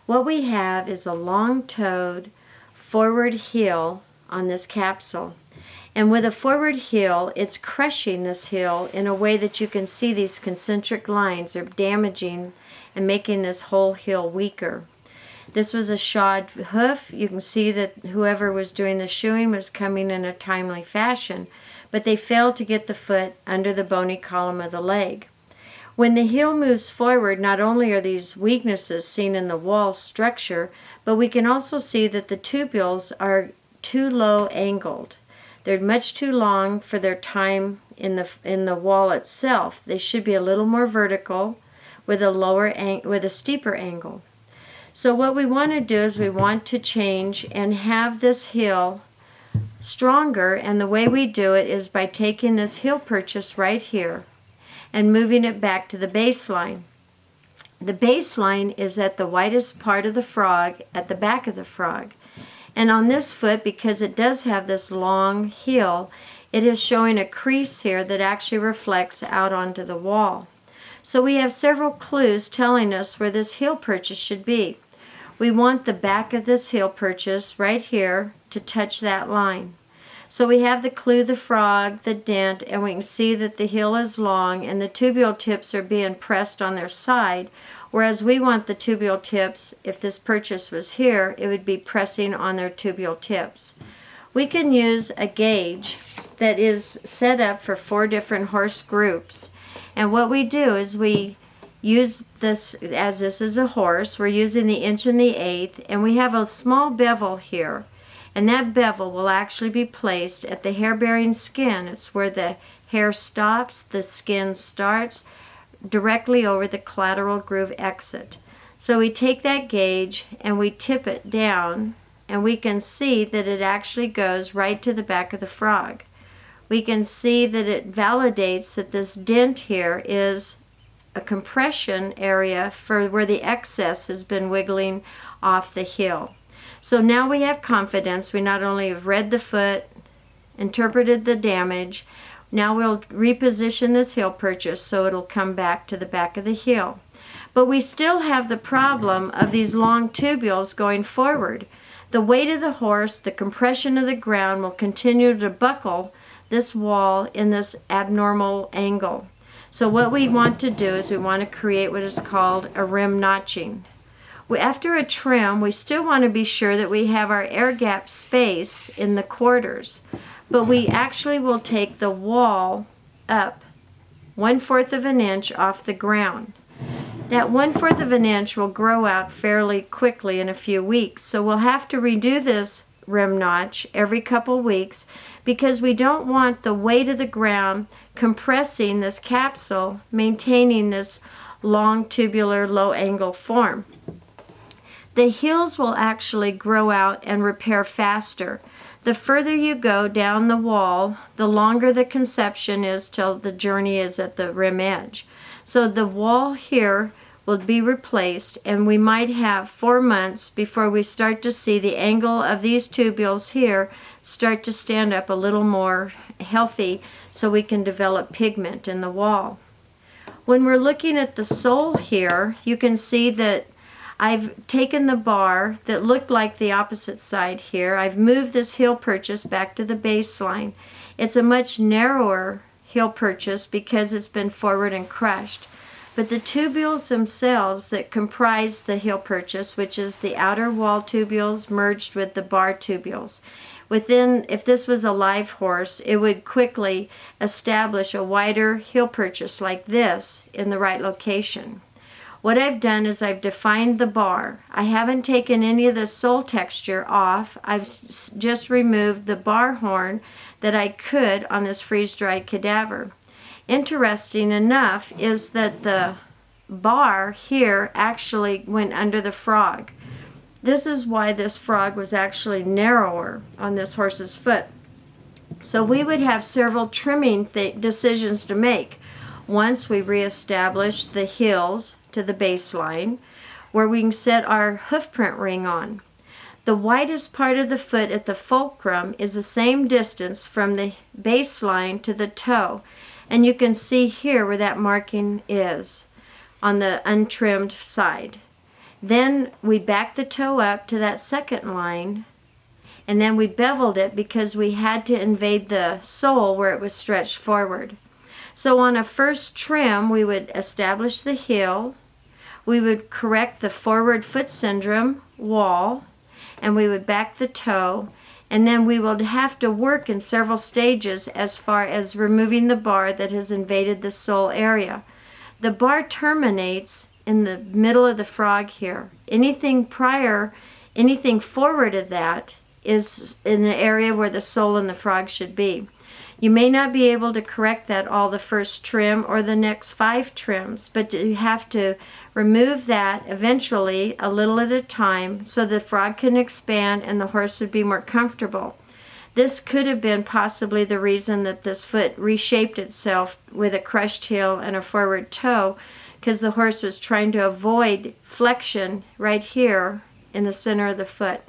What we have is a long-toed forward heel on this capsule. And with a forward heel, it's crushing this heel in a way that you can see these concentric lines are damaging and making this whole heel weaker. This was a shod hoof. You can see that whoever was doing the shoeing was coming in a timely fashion, but they failed to get the foot under the bony column of the leg. When the heel moves forward, not only are these weaknesses seen in the wall structure, but we can also see that the tubules are too low angled. They're much too long for their time in the wall itself. They should be a little more vertical with a steeper angle. So what we want to do is we want to change and have this heel stronger, and the way we do it is by taking this heel purchase right here and moving it back to the baseline. The baseline is at the widest part of the frog, at the back of the frog. And on this foot, because it does have this long heel, it is showing a crease here that actually reflects out onto the wall. So we have several clues telling us where this heel purchase should be. We want the back of this heel purchase right here to touch that line. So we have the clue, the frog, the dent, and we can see that the heel is long and the tubule tips are being pressed on their side, whereas we want the tubule tips, if this purchase was here, it would be pressing on their tubule tips. We can use a gauge that is set up for 4 different horse groups, and what we do is we use this, as this is a horse, we're using the 1 1/8, and we have a small bevel here. And that bevel will actually be placed at the hair-bearing skin. It's where the hair stops, the skin starts, directly over the collateral groove exit. So we take that gauge and we tip it down, and we can see that it actually goes right to the back of the frog. We can see that it validates that this dent here is a compression area for where the excess has been wiggling off the heel. So now we have confidence. We not only have read the foot, interpreted the damage, now we'll reposition this heel purchase so it'll come back to the back of the heel. But we still have the problem of these long tubules going forward. The weight of the horse, the compression of the ground will continue to buckle this wall in this abnormal angle. So what we want to do is we want to create what is called a rim notching. After a trim, we still want to be sure that we have our air gap space in the quarters, but we actually will take the wall up 1/4 of an inch off the ground. That 1/4 of an inch will grow out fairly quickly in a few weeks, so we'll have to redo this rim notch every couple weeks because we don't want the weight of the ground compressing this capsule, maintaining this long tubular low angle form. The heels will actually grow out and repair faster. The further you go down the wall, the longer the conception is till the journey is at the rim edge. So the wall here will be replaced, and we might have 4 months before we start to see the angle of these tubules here start to stand up a little more healthy so we can develop pigment in the wall. When we're looking at the sole here, you can see that I've taken the bar that looked like the opposite side here. I've moved this heel purchase back to the baseline. It's a much narrower heel purchase because it's been forward and crushed. But the tubules themselves that comprise the heel purchase, which is the outer wall tubules merged with the bar tubules, if this was a live horse, it would quickly establish a wider heel purchase like this in the right location. What I've done is I've defined the bar. I haven't taken any of the sole texture off. I've just removed the bar horn that I could on this freeze-dried cadaver. Interesting enough is that the bar here actually went under the frog. This is why this frog was actually narrower on this horse's foot. So we would have several trimming decisions to make once we reestablish the heels to the baseline, where we can set our hoof print ring on. The widest part of the foot at the fulcrum is the same distance from the baseline to the toe, and you can see here where that marking is on the untrimmed side. Then we backed the toe up to that second line, and then we beveled it because we had to invade the sole where it was stretched forward. So on a first trim, we would establish the heel, we would correct the forward foot syndrome wall, and we would back the toe, and then we would have to work in several stages as far as removing the bar that has invaded the sole area. The bar terminates in the middle of the frog here. Anything forward of that is in the area where the sole and the frog should be. You may not be able to correct that all the first trim or the next 5 trims, but you have to remove that eventually a little at a time so the frog can expand and the horse would be more comfortable. This could have been possibly the reason that this foot reshaped itself with a crushed heel and a forward toe, because the horse was trying to avoid flexion right here in the center of the foot.